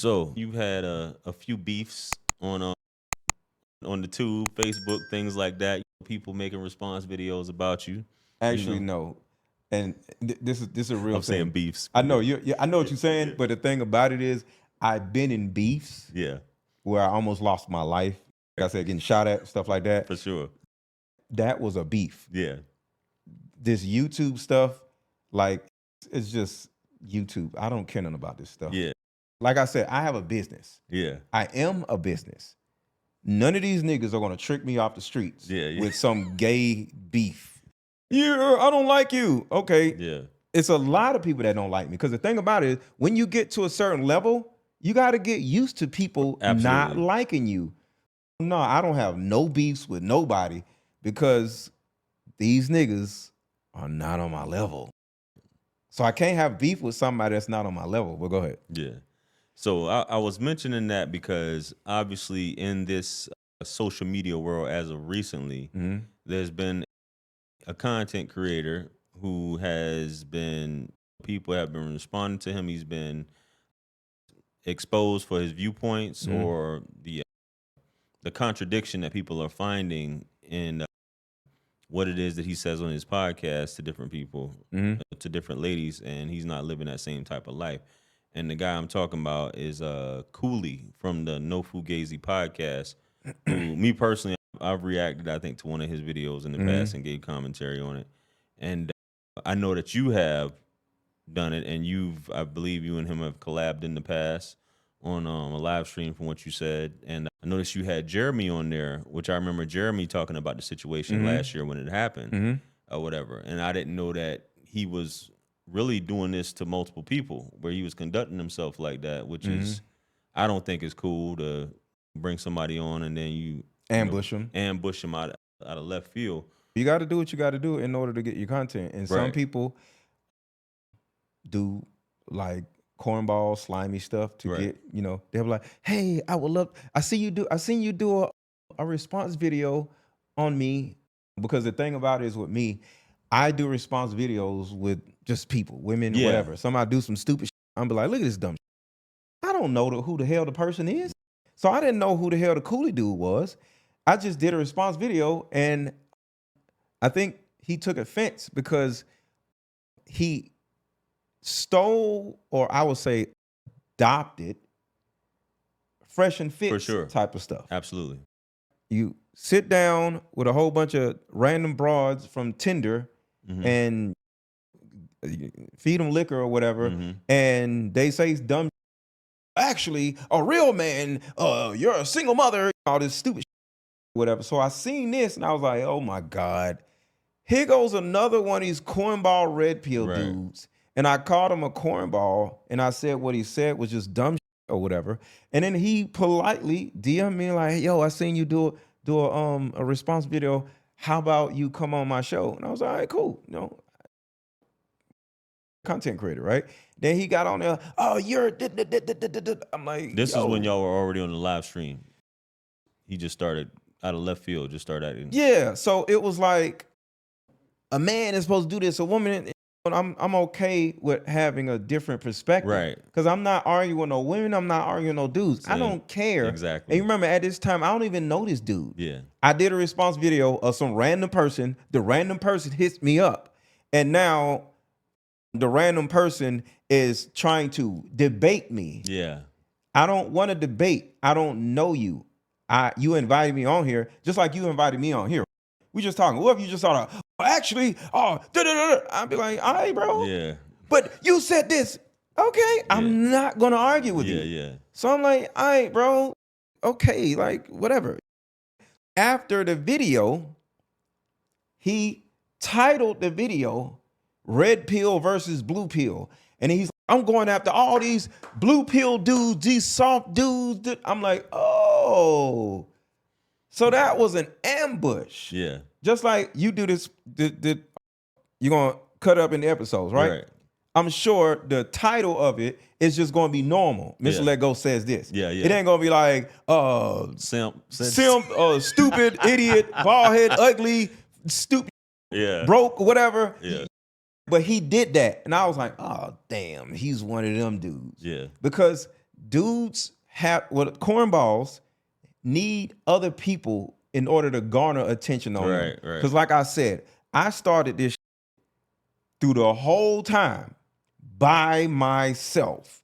So you've had a few beefs on the tube, Facebook, things like that. People making response videos about you. You Actually, know, no. And this is a real I'm saying thing. beefs. I know I know what you're saying, but the thing about it is, I've been in beefs Yeah, where I almost lost my life. Like I said, getting shot at, stuff like that. for sure. That was a beef. Yeah, This YouTube stuff, like, it's just YouTube. I don't care nothing about this stuff. yeah, Like I said, I have a business. yeah, I am a business. None of these niggas are gonna trick me off the streets yeah, yeah, with some gay beef. Yeah, I don't like you. Okay. yeah. It's a lot of people that don't like me. Because the thing about it is, when you get to a certain level, you got to get used to people not Absolutely. liking you. No, I don't have no beefs with nobody because these niggas are not on my level. So I can't have beef with somebody that's not on my level. But go ahead. Yeah. So I was mentioning that because obviously in this social media world, as of recently, there's been a content creator who has been, people have been responding to him. He's been exposed for his viewpoints or the contradiction that people are finding in what it is that he says on his podcast to different people, to different ladies, and he's not living that same type of life. And the guy I'm talking about is Cooley from the No Fugazee podcast, who, me personally, I've reacted, I think, to one of his videos in the past and gave commentary on it. And I know that you have done it, and I believe you and him have collabed in the past on a live stream from what you said. And I noticed you had Jeremy on there, which I remember Jeremy talking about the situation last year when it happened or whatever. And I didn't know that he was really doing this to multiple people, where he was conducting himself like that, which is, I don't think is cool to bring somebody on and then Ambush them. ambush him out of left field. You got to do what you got to do in order to get your content. And some Right. people do like cornball, slimy stuff to Right. get, they'll be like, hey, I seen you do a response video on me. Because the thing about it is, with me, I do response videos with just people, women, Yeah. whatever. Somebody do some stupid shit, I'm be like, look at this dumb shit. I don't know who the hell the person is. So I didn't know who the hell the Cooley dude was. I just did a response video, and I think he took offense because he stole, or I would say adopted, fresh and fit For sure. type of stuff. Absolutely. You sit down with a whole bunch of random broads from Tinder and feed them liquor or whatever, and they say dumb. Actually, a real man, you're a single mother, all this stupid shit, whatever. So I seen this and I was like, oh my God, here goes another one of these cornball red pill dudes. And I called him a cornball, and I said what he said was just dumb shit or whatever. And then he politely DM'd me like, yo, I seen you do a response video. How about you come on my show? And I was like, all right, cool. Content creator, right? Then he got on there, oh, you're, I'm like, This is when y'all were already on the live stream. He just started out of left field, just started acting. Yeah, so it was like, a man is supposed to do this, a woman, I'm okay with having a different perspective. Right. Because I'm not arguing with no women, I'm not arguing with no dudes. I don't care. Exactly. And you remember at this time, I don't even know this dude. Yeah. I did a response video of some random person. The random person hits me up. And now the random person is trying to debate me. Yeah. I don't want to debate. I don't know you. You invited me on here, just like you invited me on here. We just talking. What if you just thought, actually, I'd be like, all right, bro. Yeah. But you said this. Okay, I'm not going to argue with you. Yeah. So I'm like, all right, bro. Okay, like, whatever. After the video, he titled the video Red Pill versus Blue Pill. And he's like, I'm going after all these blue pill dudes, these soft dudes. I'm like, oh. So that was an ambush. Yeah. Just like you do this, you're going to cut up in the episodes, right? I'm sure the title of it is just going to be normal. Mr. Let Go says this. Yeah. It ain't going to be like, Simp, stupid, idiot, bald head, ugly, stupid, broke, whatever. Yeah. But he did that. And I was like, oh, damn, he's one of them dudes. Yeah. Because dudes cornballs need other people in order to garner attention on them. Right. Because like I said, I started this through the whole time by myself.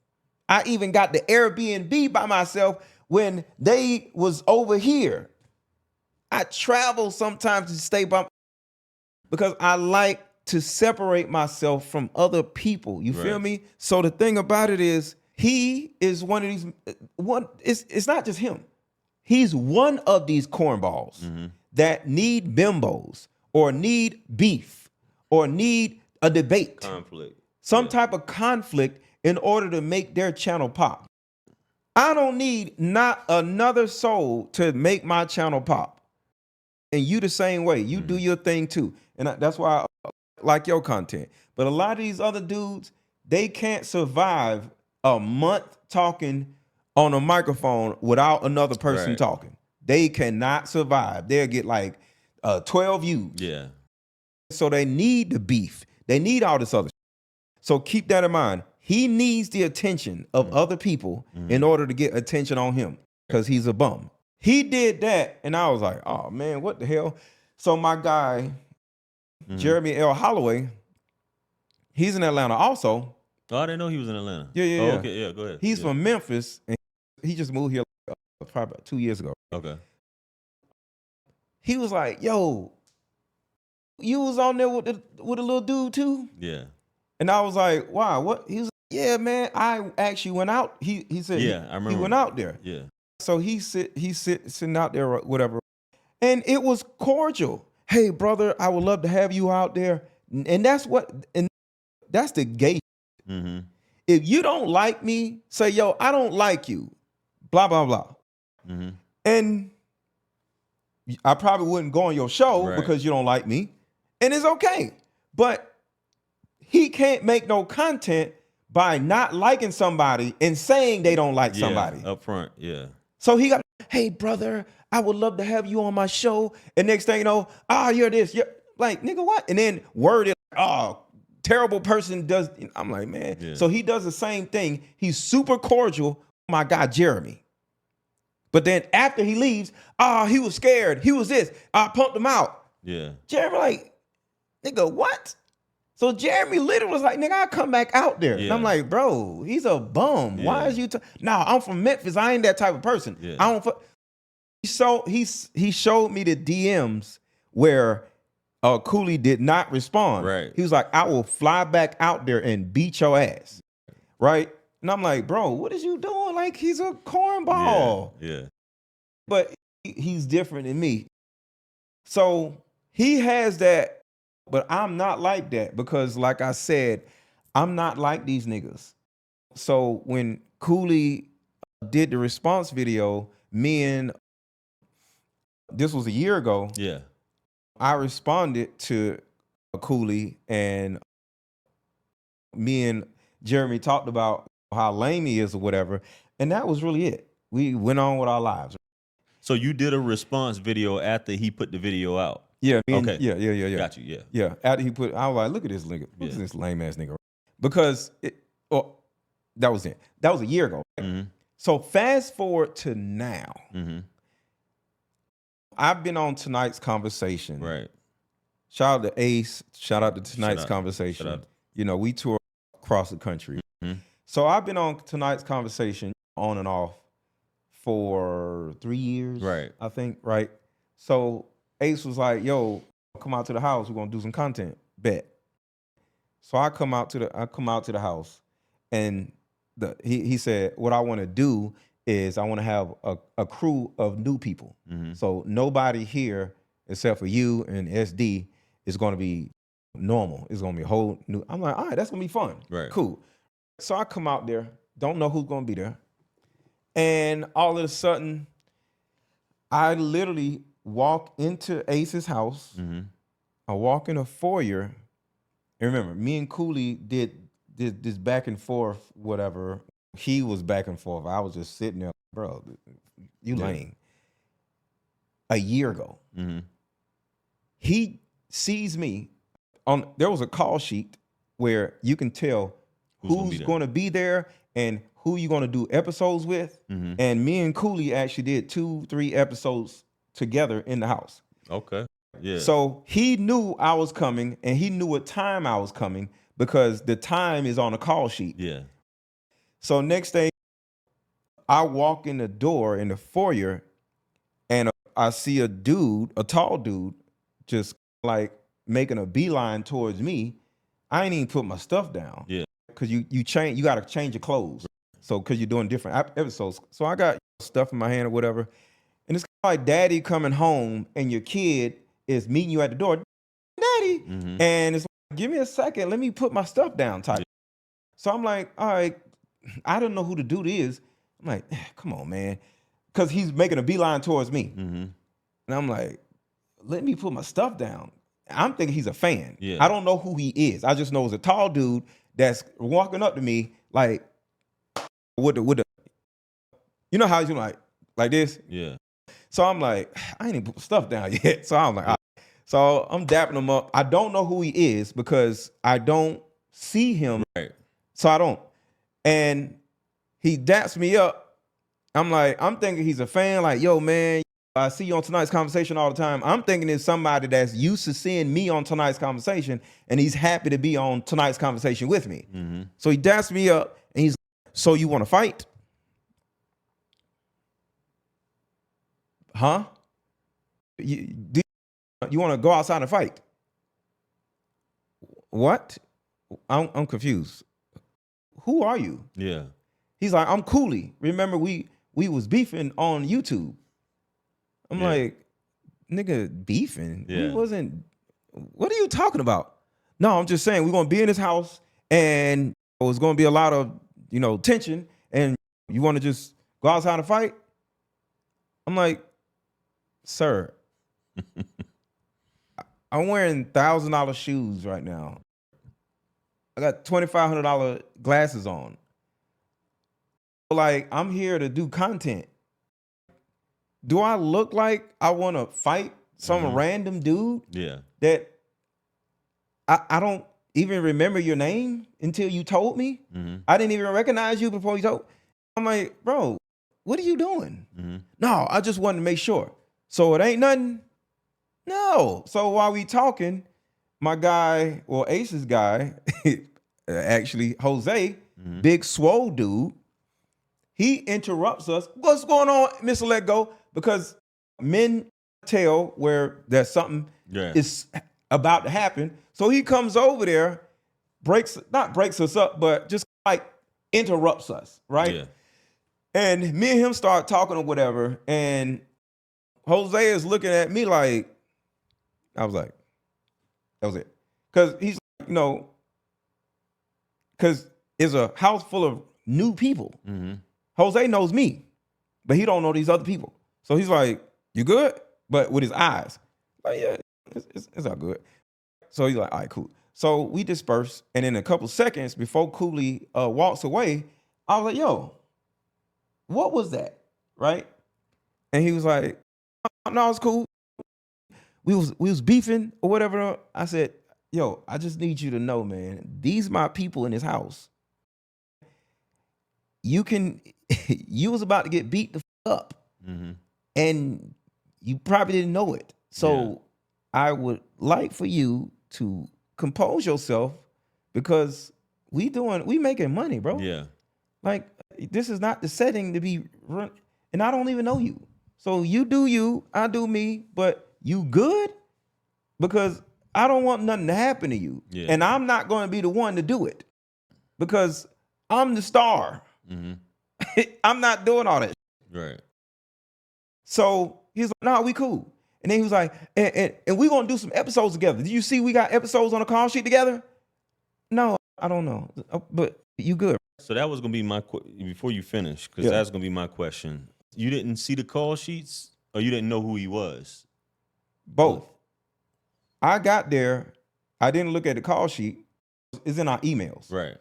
I even got the Airbnb by myself when they was over here. I travel sometimes to stay by because I like to separate myself from other people. You feel me? So the thing about it is, he is one of these. It's not just him. He's one of these cornballs that need bimbos or need beef or need a debate, Conflict, some type of conflict in order to make their channel pop. I don't need not another soul to make my channel pop. And you the same way. You do your thing too. And that's why I like your content. But a lot of these other dudes, they can't survive a month talking on a microphone without another person talking. They cannot survive. They'll get like 12 views. Yeah. So they need the beef. They need all this other shit. So keep that in mind. He needs the attention of other people in order to get attention on him because he's a bum. He did that, and I was like, oh, man, what the hell? So my guy, Jeremy L. Holloway, he's in Atlanta also. Oh, I didn't know he was in Atlanta. Yeah. Oh, okay, yeah, go ahead. He's from Memphis, and he just moved here probably about 2 years ago. Okay. He was like, yo, you was on there with a little dude too? Yeah. And I was like, wow, what? He was like, yeah, man, I actually went out. He said, I remember. He went out there. Yeah. So he's sitting out there or whatever. And it was cordial. Hey, brother, I would love to have you out there. And that's the gay. If you don't like me, say, yo, I don't like you. Blah, blah, blah. And I probably wouldn't go on your show because you don't like me. And it's okay. But he can't make no content by not liking somebody and saying they don't like somebody. Up front, yeah. So he got, hey, brother, I would love to have you on my show. And next thing you know, you're this. You're like, nigga, what? And then word is, terrible person does. I'm like, man. Yeah. So he does the same thing. He's super cordial. My guy, Jeremy. But then after he leaves, he was scared. He was this. I pumped him out. Yeah. Jeremy like, nigga, what? So Jeremy literally was like, nigga, I'll come back out there. Yeah. And I'm like, bro, he's a bum. Yeah. Why is you? Nah, I'm from Memphis. I ain't that type of person. Yeah. I don't. So he showed me the DMs where Cooley did not respond. Right. He was like, I will fly back out there and beat your ass. Right. And I'm like, bro, what is you doing? Like, he's a cornball. Yeah. But he's different than me. So he has that. But I'm not like that because, like I said, I'm not like these niggas. So when Cooley did the response video, this was a year ago. Yeah. I responded to Cooley, and me and Jeremy talked about how lame he is or whatever, and that was really it. We went on with our lives. So you did a response video after he put the video out? Yeah. Okay. Yeah. Got you. Yeah. Yeah. After he put, I was like, look at this nigga. Look at this lame ass nigga. Because that was it. That was a year ago. So fast forward to now. I've been on Tonight's Conversation. Right. Shout out to Ace. Shout out to Tonight's Conversation. You know, we tour across the country. So I've been on Tonight's Conversation on and off for 3 years. Right. I think. Right. So Ace was like, yo, come out to the house. We're gonna do some content. Bet. So I come out to the house, and he said, what I want to do is I want to have a crew of new people. So nobody here except for you and SD is gonna be normal. It's gonna be a whole new. I'm like, all right, that's gonna be fun. Right. Cool. So I come out there, don't know who's gonna be there. And all of a sudden, I literally walk into Ace's house. I walk in a foyer. And remember, me and Cooley did this back and forth, whatever. He was back and forth. I was just sitting there, bro, you lame. A year ago, he sees me there was a call sheet where you can tell who's going to be there and who you gonna do episodes with. And me and Cooley actually did 2-3 episodes together in the house. Okay. Yeah. So he knew I was coming, and he knew what time I was coming because the time is on a call sheet. Yeah. So next day, I walk in the door in the foyer, and I see a tall dude, just like making a beeline towards me. I ain't even put my stuff down. Yeah. Because you got to change your clothes. So because you're doing different episodes. So I got stuff in my hand or whatever. And it's like daddy coming home and your kid is meeting you at the door. Daddy. And it's like, give me a second. Let me put my stuff down type. So I'm like, all right, I don't know who the dude is. I'm like, come on, man. Because he's making a beeline towards me. And I'm like, let me put my stuff down. I'm thinking he's a fan. Yeah. I don't know who he is. I just know it's a tall dude that's walking up to me like with the you know how you like this? Yeah. So I'm like, I ain't even put stuff down yet. So I'm like, all right. So I'm dapping him up. I don't know who he is because I don't see him. Right. So I don't. And he daps me up. I'm like, I'm thinking he's a fan, like, yo, man, I see you on Tonight's Conversation all the time. I'm thinking it's somebody that's used to seeing me on Tonight's Conversation, and he's happy to be on Tonight's Conversation with me. So he daps me up, and he's like, so you want to fight? Huh? You want to go outside and fight? What? I'm confused. Who are you? Yeah. He's like, I'm Cooley. Remember, we was beefing on YouTube. I'm like, nigga, beefing? Yeah. We wasn't. What are you talking about? No, I'm just saying we're gonna be in this house, and it's gonna be a lot of tension, and you want to just go outside and fight? I'm like, sir, I'm wearing $1,000 shoes right now. I got $2,500 glasses on. Like, I'm here to do content. Do I look like I want to fight some random dude? Yeah. That I don't even remember your name until you told me. I didn't even recognize you before you told. I'm like, bro, what are you doing? No, I just wanted to make sure. So it ain't nothing? No. So while we talking, my guy, well, Ace's guy, actually, Jose, big swole dude, he interrupts us. What's going on, Mr. Let Go? Because men tell where there's something is about to happen. So he comes over there, not breaks us up, but just like interrupts us, right? Yeah. And me and him start talking or whatever, and Jose is looking at me like, I was like, that was it. Because he's, because it's a house full of new people. Jose knows me, but he don't know these other people. So he's like, you good? But with his eyes. Like, yeah, it's all good. So he's like, all right, cool. So we disperse, and in a couple seconds before Cooley walks away, I was like, yo, what was that? Right? And he was like, no, it's cool. We was beefing or whatever. I said, yo, I just need you to know, man, these my people in this house. You was about to get beat the up, and you probably didn't know it. So I would like for you to compose yourself, because we making money, bro. Yeah. Like, this is not the setting to be run, and I don't even know you. So you do you, I do me, but you good? Because I don't want nothing to happen to you. Yeah. And I'm not going to be the one to do it, because I'm the star. I'm not doing all that. Right. So he's like, nah, we cool. And then he was like, and we're going to do some episodes together. Did you see we got episodes on the call sheet together? No, I don't know. But you good. So that was going to be my before you finish, because that's going to be my question. You didn't see the call sheets, or you didn't know who he was? Both. I got there. I didn't look at the call sheet. It's in our emails. Right.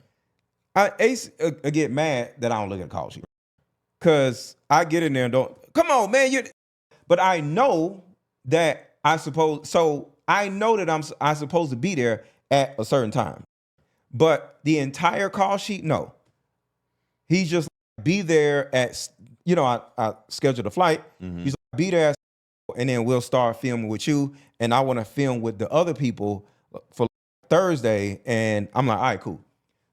Ace get mad that I don't look at the call sheet, because I get in there and don't, come on, man. But I know that I know that I'm supposed to be there at a certain time. But the entire call sheet, no. He's just be there at, I scheduled a flight. He's like, be there, and then we'll start filming with you. And I want to film with the other people for Thursday. And I'm like, all right, cool.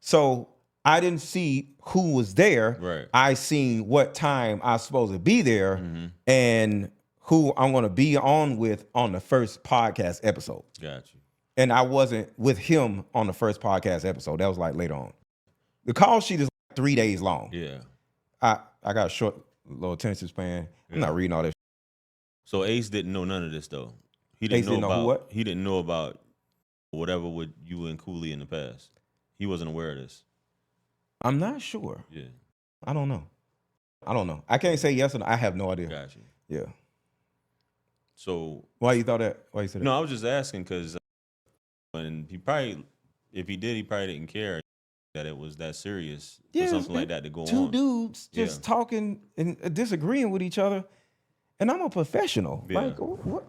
So I didn't see who was there. Right. I seen what time I was supposed to be there and who I'm going to be on with on the first podcast episode. Got you. And I wasn't with him on the first podcast episode. That was like later on. The call sheet is like 3 days long. Yeah. I got a short little attention span. I'm not reading all this. So Ace didn't know none of this though. He Ace didn't know about what? He didn't know about whatever with you and Cooley in the past. He wasn't aware of this. I'm not sure. Yeah. I don't know. I can't say yes or no. I have no idea. Got you. Yeah. So Why you thought that? Why you said that? no, I was just asking because when he probably, if he did, he probably didn't care that it was that serious for something like that to go on. Two dudes just talking and disagreeing with each other, and I'm a professional. Yeah. Like, what?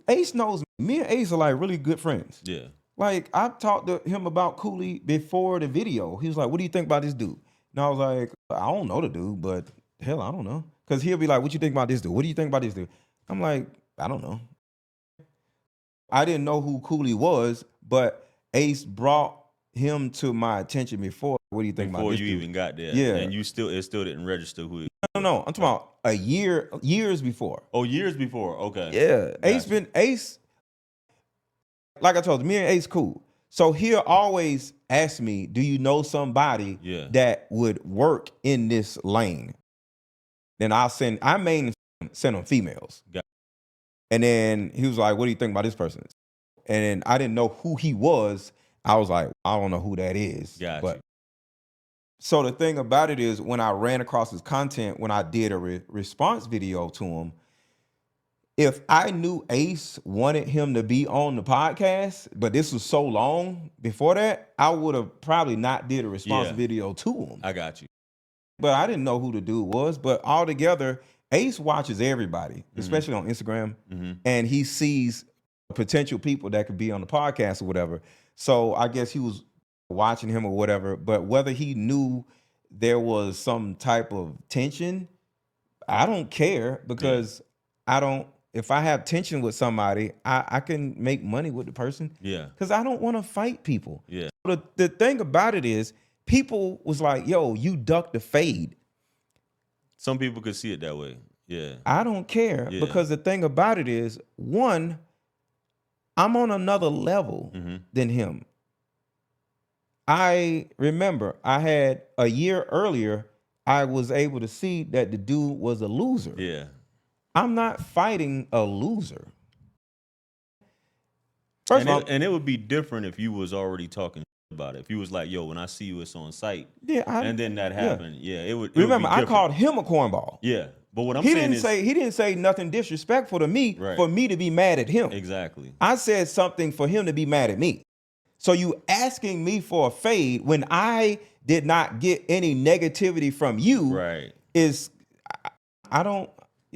Ace knows me. Me and Ace are like really good friends. Yeah. Like, I talked to him about Cooley before the video. He was like, what do you think about this dude? And I was like, I don't know the dude, but hell, I don't know. Because he'll be like, what you think about this dude? What do you think about this dude? I'm like, I don't know. I didn't know who Cooley was, but Ace brought him to my attention before. What do you think about this dude? Before you even got there. Yeah. And it still didn't register who he No. I'm talking about years before. Oh, years before. Okay. Yeah. Gotcha. Ace, like I told you, me and Ace cool. So he'll always ask me, do you know somebody that would work in this lane? Then I mainly send him females. Gotcha. And then he was like, what do you think about this person? And I didn't know who he was. I was like, I don't know who that is. Gotcha. But so the thing about it is, when I ran across his content, when I did a response video to him, if I knew Ace wanted him to be on the podcast, but this was so long before that, I would have probably not did a response video to him. I got you. But I didn't know who the dude was. But altogether, Ace watches everybody, especially on Instagram, and he sees potential people that could be on the podcast or whatever. So I guess he was watching him or whatever. But whether he knew there was some type of tension, I don't care, because I don't. If I have tension with somebody, I can make money with the person. Yeah. Because I don't want to fight people. Yeah. So the thing about it is, people was like, yo, you ducked the fade. Some people could see it that way. Yeah. I don't care, because the thing about it is, one, I'm on another level than him. I remember I had a year earlier, I was able to see that the dude was a loser. Yeah. I'm not fighting a loser. First of all, and it would be different if you was already talking about it. If you was like, yo, when I see you, it's on site. Yeah. And then that happened. Yeah. It would. Remember, I called him a cornball. Yeah. But what I'm saying is, he didn't say nothing disrespectful to me for me to be mad at him. Exactly. I said something for him to be mad at me. So you asking me for a fade when I did not get any negativity from you is, I don't.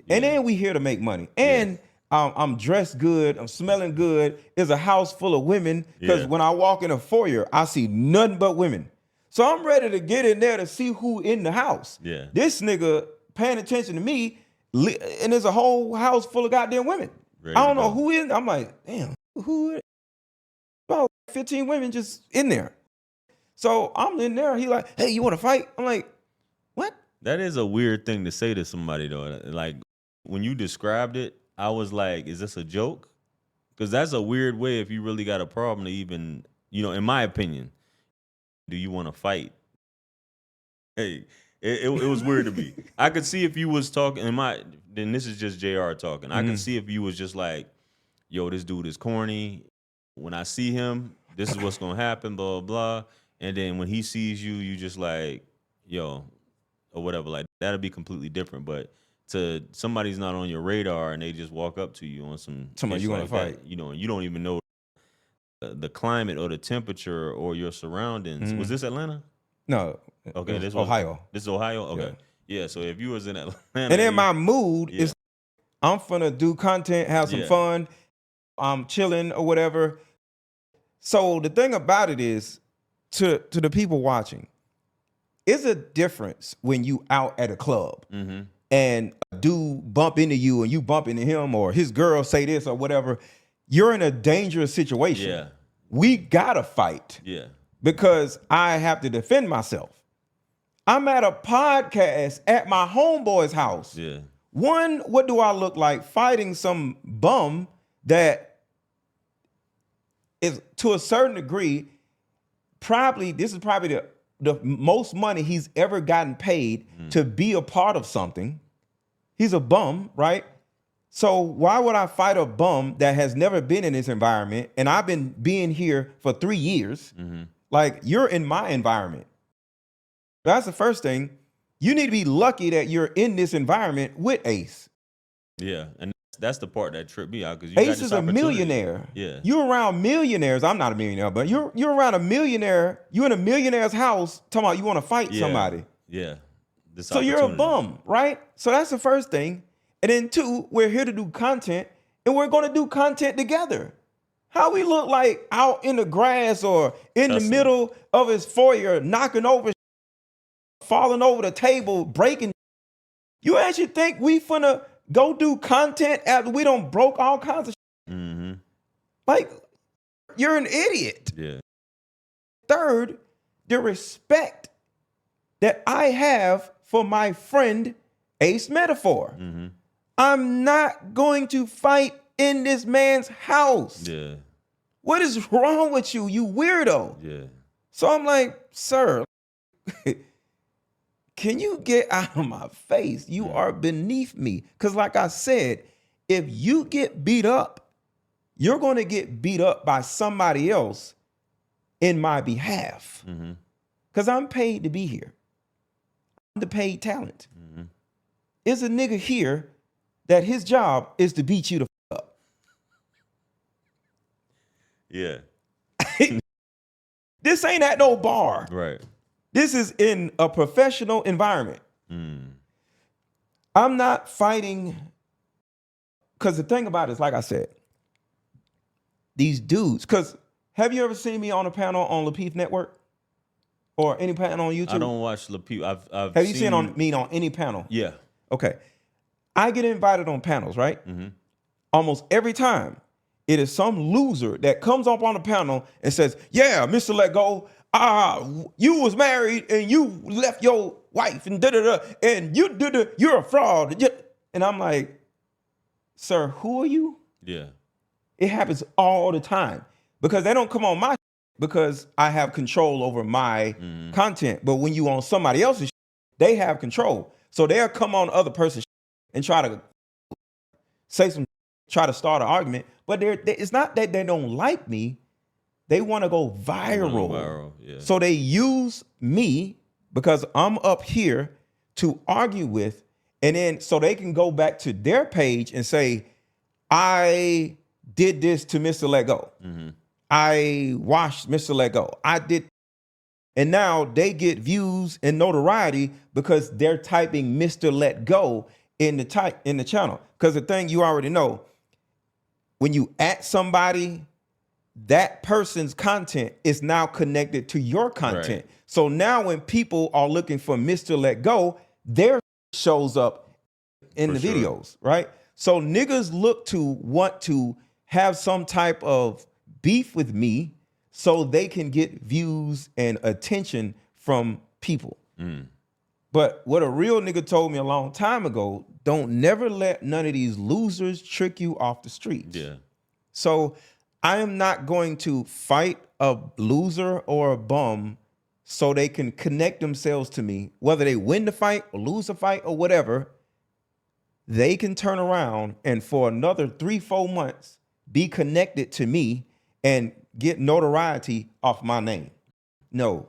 And then we here to make money. And I'm dressed good. I'm smelling good. There's a house full of women, because when I walk in a foyer, I see nothing but women. So I'm ready to get in there to see who in the house. Yeah. This nigga paying attention to me, and there's a whole house full of goddamn women. I don't know who in. I'm like, damn, who? About 15 women just in there. So I'm in there. He like, hey, you want to fight? I'm like, what? That is a weird thing to say to somebody though. Like, when you described it, I was like, is this a joke? Because that's a weird way, if you really got a problem, to even, in my opinion, do you want to fight? Hey, it was weird to me. I could see if you was talking, then this is just JR talking. I could see if you was just like, yo, this dude is corny. When I see him, this is what's going to happen, blah, blah, blah. And then when he sees you, you just like, yo, or whatever. Like, that'll be completely different. But to somebody's not on your radar and they just walk up to you on somebody you want to fight, and you don't even know the climate or the temperature or your surroundings. Was this Atlanta? No. Okay, this was Ohio. This is Ohio. Okay, yeah. So if you was in Atlanta, and then my mood is, I'm finna do content, have some fun, I'm chilling or whatever. So the thing about it is, to the people watching, it's a difference when you out at a club and a dude bump into you and you bump into him, or his girl say this or whatever. You're in a dangerous situation. Yeah. We gotta fight. Yeah. Because I have to defend myself. I'm at a podcast at my homeboy's house. Yeah. One, what do I look like fighting some bum that is, to a certain degree, this is probably the most money he's ever gotten paid to be a part of something. He's a bum, right? So why would I fight a bum that has never been in this environment? And I've been being here for 3 years. Like, you're in my environment. That's the first thing. You need to be lucky that you're in this environment with Ace. Yeah, and that's the part that tripped me out, because Ace is a millionaire. Yeah, You're around millionaires. I'm not a millionaire, but you're around a millionaire. You're in a millionaire's house talking about you want to fight somebody. Yeah. So you're a bum, right? So that's the first thing. And then 2, we're here to do content, and we're going to do content together. How we look like out in the grass or in the middle of his foyer, knocking over, falling over the table, breaking. You actually think we finna go do content after we done broke all kinds of shit? Like, you're an idiot. Yeah. Third, the respect that I have for my friend Ace Metaphor. I'm not going to fight in this man's house. Yeah. What is wrong with you, you weirdo? Yeah. So I'm like, sir, can you get out of my face? You are beneath me. Because like I said, if you get beat up, you're going to get beat up by somebody else in my behalf. Because I'm paid to be here. I'm the paid talent. It's a nigga here that his job is to beat you the f up. Yeah. This ain't at no bar. Right. This is in a professional environment. I'm not fighting, because the thing about it is, like I said, these dudes, because have you ever seen me on a panel on Lapeef Network? Or any panel on YouTube? I don't watch Lapeef. Have you seen me on any panel? Yeah. Okay. I get invited on panels, right? Almost every time, it is some loser that comes up on the panel and says, yeah, Mr. Let Go, you was married and you left your wife and da-da-da, and you're a fraud. And I'm like, sir, who are you? Yeah. It happens all the time because they don't come on my because I have control over my content. But when you on somebody else's, they have control. So they'll come on other person's and try to say try to start an argument. But it's not that they don't like me. They want to go viral. Yeah. So they use me because I'm up here to argue with, and then so they can go back to their page and say, I did this to Mr. Let Go. I washed Mr. Let Go. I did. And now they get views and notoriety because they're typing Mr. Let Go in the channel. Because the thing you already know, when you at somebody, that person's content is now connected to your content. Right. So now when people are looking for Mr. Let Go, their shows up in the videos, right? So niggas look to want to have some type of beef with me so they can get views and attention from people. But what a real nigga told me a long time ago, don't never let none of these losers trick you off the streets. Yeah. So I am not going to fight a loser or a bum so they can connect themselves to me, whether they win the fight or lose the fight or whatever. They can turn around and for another 3-4 months be connected to me and get notoriety off my name. No,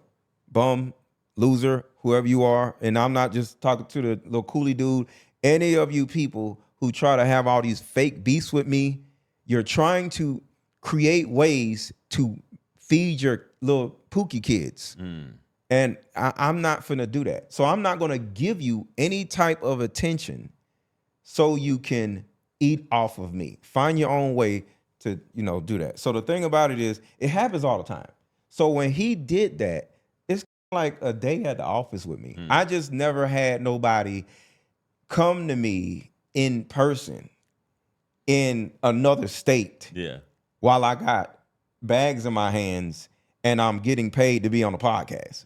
bum, loser, whoever you are, and I'm not just talking to the little Cooley dude, any of you people who try to have all these fake beefs with me, you're trying to create ways to feed your little pookie kids. And I'm not finna do that. So I'm not gonna give you any type of attention so you can eat off of me. Find your own way to, do that. So the thing about it is, it happens all the time. So when he did that, it's like a day at the office with me. I just never had nobody come to me in person in another state while I got bags in my hands and I'm getting paid to be on a podcast.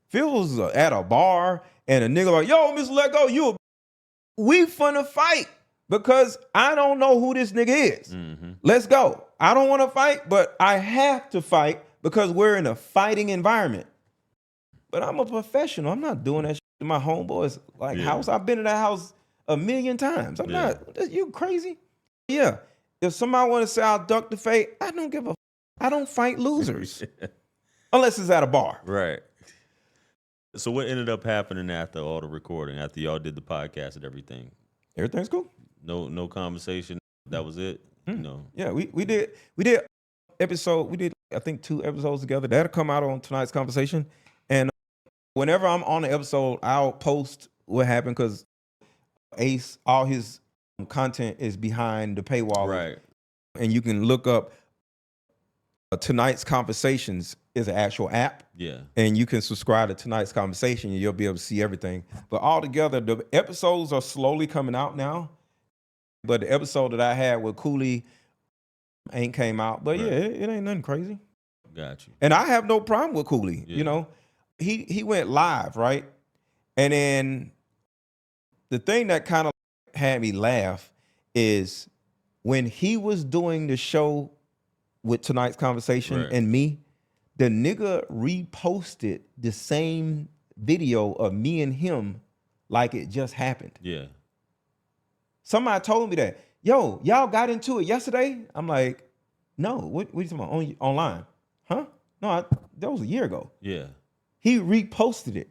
Phil was at a bar and a nigga like, yo, Mr. Lego, we finna fight because I don't know who this nigga is. Let's go. I don't want to fight, but I have to fight because we're in a fighting environment. But I'm a professional. I'm not doing that shit to my homeboys house. I've been in that house a million times. I'm not, you crazy? Yeah. If somebody want to say I'll duck the fate, I don't give a I don't fight losers. Unless it's at a bar. Right. So what ended up happening after all the recording, after y'all did the podcast and everything? Everything's cool. No conversation. That was it. No. Yeah, we did episode. We did I think 2 episodes together. That'll come out on tonight's conversation. And whenever I'm on the episode, I'll post what happened because Ace, all his content is behind the paywall. Right. And you can look up tonight's conversations is an actual app. Yeah. And you can subscribe to tonight's conversation and you'll be able to see everything. But all together, the episodes are slowly coming out now. But the episode that I had with Cooley ain't came out. But yeah, it ain't nothing crazy. Got you. And I have no problem with Cooley. You know, he went live, right? And then the thing that kind of had me laugh is when he was doing the show with tonight's conversation and me, the nigga reposted the same video of me and him like it just happened. Yeah. Somebody told me that, yo, y'all got into it yesterday? I'm like, no, what are you talking about? Online? Huh? No, that was a year ago. Yeah. He reposted it.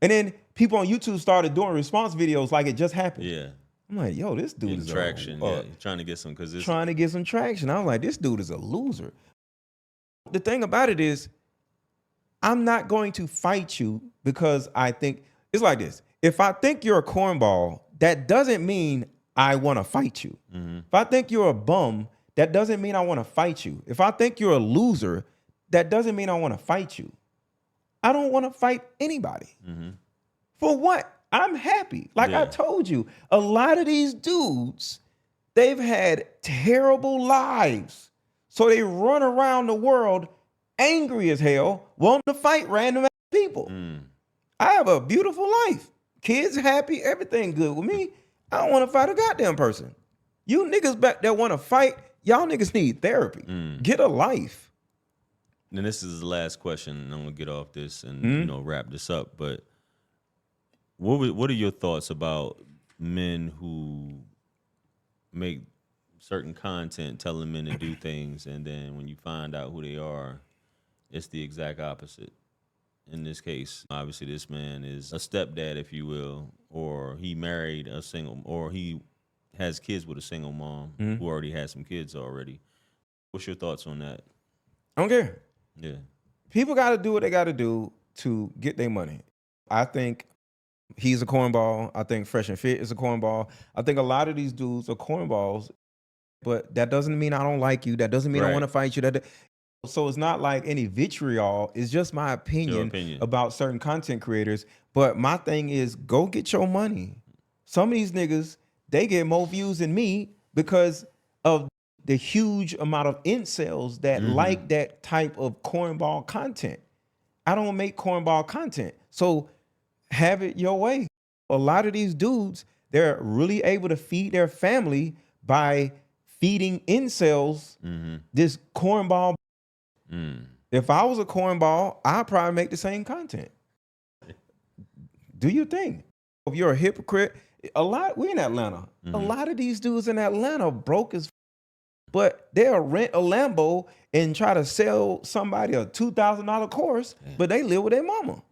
And then people on YouTube started doing response videos like it just happened. Yeah. I'm like, yo, this dude is traction. Trying to get some trying to get some traction. I'm like, this dude is a loser. The thing about it is, I'm not going to fight you because I think it's like this. If I think you're a cornball, that doesn't mean I want to fight you. If I think you're a bum, that doesn't mean I want to fight you. If I think you're a loser, that doesn't mean I want to fight you. I don't want to fight anybody. For what? I'm happy. Like I told you, a lot of these dudes, they've had terrible lives. So they run around the world angry as hell, wanting to fight random people. I have a beautiful life. Kids happy, everything good with me. I don't want to fight a goddamn person. You niggas back there want to fight, y'all niggas need therapy. Get a life. And this is the last question, and I'm gonna get off this and wrap this up. But what are your thoughts about men who make certain content telling men to do things, and then when you find out who they are, it's the exact opposite? In this case, obviously, this man is a stepdad, if you will, or he married a single, or he has kids with a single mom who already has some kids already. What's your thoughts on that? I don't care. Yeah. People got to do what they got to do to get their money. I think he's a cornball. I think Fresh and Fit is a cornball. I think a lot of these dudes are cornballs, but that doesn't mean I don't like you. That doesn't mean I want to fight you. So it's not like any vitriol. It's just my opinion about certain content creators. But my thing is, go get your money. Some of these niggas, they get more views than me because of the huge amount of incels that like that type of cornball content. I don't make cornball content. So have it your way. A lot of these dudes, they're really able to feed their family by feeding incels this cornball. If I was a cornball, I'd probably make the same content. Do your thing. If you're a hypocrite, we're in Atlanta. A lot of these dudes in Atlanta broke as but they'll rent a Lambo and try to sell somebody a $2,000 course, but they live with their mama.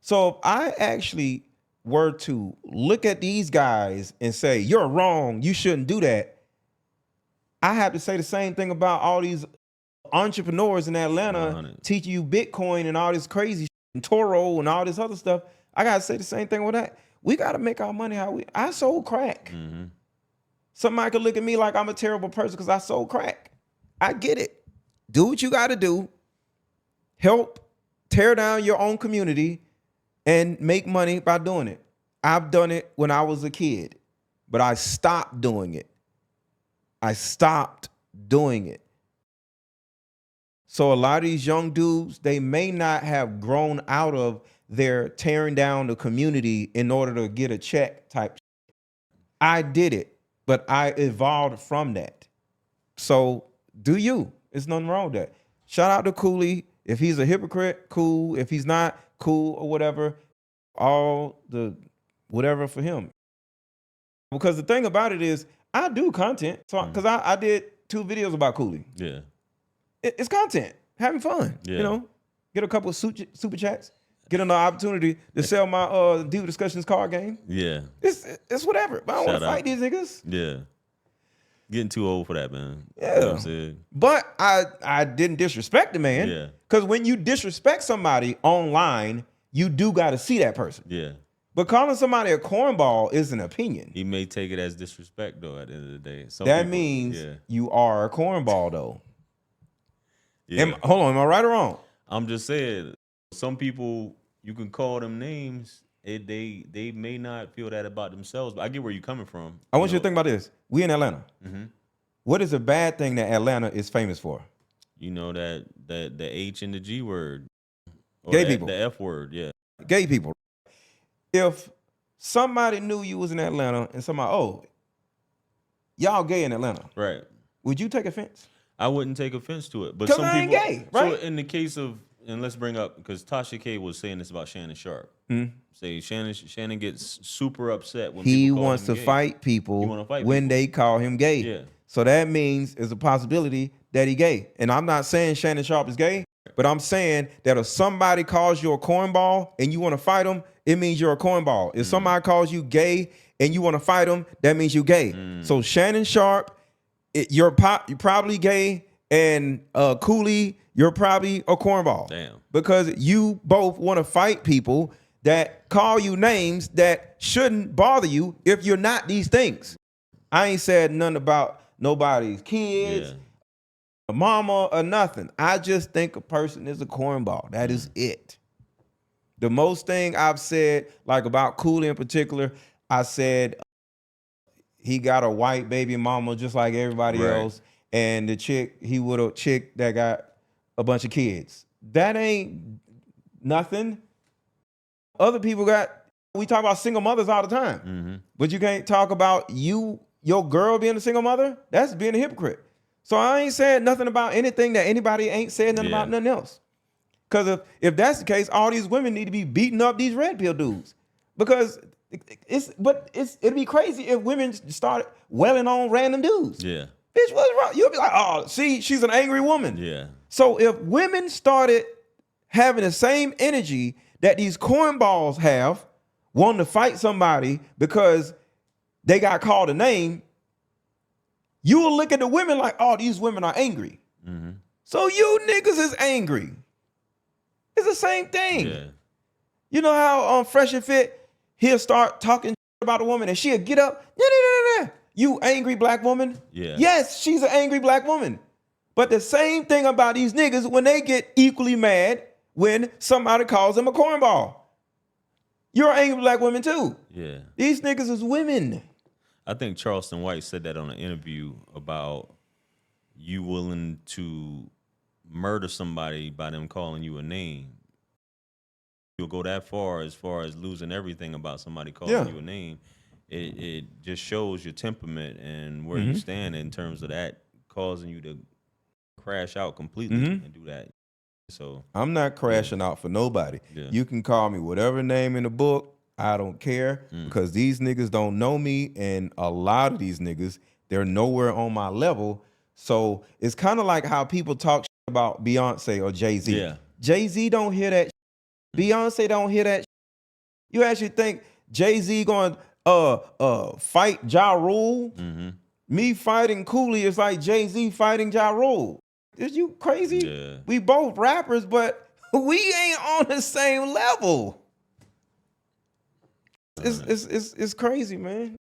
So if I actually were to look at these guys and say, you're wrong, you shouldn't do that, I have to say the same thing about all these entrepreneurs in Atlanta 100. Teaching you Bitcoin and all this crazy shit and Toro and all this other stuff. I got to say the same thing with that. We got to make our money I sold crack. Somebody could look at me like I'm a terrible person because I sold crack. I get it. Do what you got to do. Help tear down your own community and make money by doing it. I've done it when I was a kid, but I stopped doing it. So a lot of these young dudes, they may not have grown out of their tearing down the community in order to get a check type. I did it, but I evolved from that. So do you. There's nothing wrong with that. Shout out to Cooley. If he's a hypocrite, cool. If he's not, cool or whatever. All the whatever for him. Because the thing about it is, I do content. So because I did 2 videos about Cooley. Yeah. It's content. Having fun. Yeah. You know, get a couple of super chats. Get an opportunity to sell my Deep Discussions card game. Yeah. It's whatever. But I don't want to fight these niggas. Yeah. Getting too old for that, man. Yeah. You know what I'm saying? But I didn't disrespect the man. Yeah. Because when you disrespect somebody online, you do got to see that person. Yeah. But calling somebody a cornball is an opinion. He may take it as disrespect, though, at the end of the day. That means you are a cornball, though. Yeah. Hold on, am I right or wrong? I'm just saying, some people, you can call them names. They may not feel that about themselves, but I get where you're coming from. I want you to think about this. We in Atlanta. Mm-hmm. What is a bad thing that Atlanta is famous for? You know, that the H and the G word. Or Gay people. The F word, yeah. Gay people. If somebody knew you was in Atlanta and somebody, oh, y'all gay in Atlanta. Right. Would you take offense? I wouldn't take offense to it. But Because some I ain't people, gay, right? So in the case of, and let's bring up, because Tasha K was saying this about Shannon Sharp. Say Shannon gets super upset when he people call wants him to gay. fight people Fight when they call him gay. Yeah. So that means there's a possibility that he gay. And I'm not saying Shannon Sharp is gay, but I'm saying that if somebody calls you a cornball and you want to fight them, it means you're a cornball. If somebody calls you gay and you want to fight them, that means you're gay. So Shannon Sharp, you're probably gay, and Cooley, you're probably a cornball. Damn. Because you both want to fight people that call you names that shouldn't bother you if you're not these things. I ain't said nothing about nobody's kids, a mama, or nothing. I just think a person is a cornball. That is it. The most thing I've said, like about Cooley in particular, I said he got a white baby mama just like everybody else, and the chick, he with a chick that got a bunch of kids. That ain't nothing. Other people we talk about single mothers all the time, but you can't talk about your girl being a single mother. That's being a hypocrite. So I ain't saying nothing about anything that anybody ain't said nothing about nothing else. Because if that's the case, all these women need to be beating up these red pill dudes. Because it'd be crazy if women started welling on random dudes. Yeah. Bitch, what's wrong? You'll be like, oh, see, she's an angry woman. Yeah. So if women started having the same energy that these cornballs have, wanting to fight somebody because they got called a name, you will look at the women like, oh, these women are angry. So you niggas is angry. It's the same thing. Yeah. You know how on Fresh and Fit, he'll start talking about a woman and she'll get up. You angry black woman? Yeah. Yes, she's an angry black woman. But the same thing about these niggas when they get equally mad when somebody calls them a cornball. You're an angry black woman too. Yeah. These niggas is women. I think Charleston White said that on an interview about you willing to murder somebody by them calling you a name. You'll go that far as losing everything about somebody calling you a name. It just shows your temperament and where you stand in terms of that causing you to crash out completely and do that. So I'm not crashing out for nobody. Yeah. You can call me whatever name in the book. I don't care because these niggas don't know me, and a lot of these niggas, they're nowhere on my level. So it's kind of like how people talk about Beyonce or Jay-Z. Yeah. Jay-Z don't hear that. Beyonce don't hear that. You actually think Jay-Z going fight Ja Rule? Me fighting Cooley is like Jay-Z fighting Ja Rule. Is you crazy? Yeah. We both rappers, but we ain't on the same level. It's crazy, man.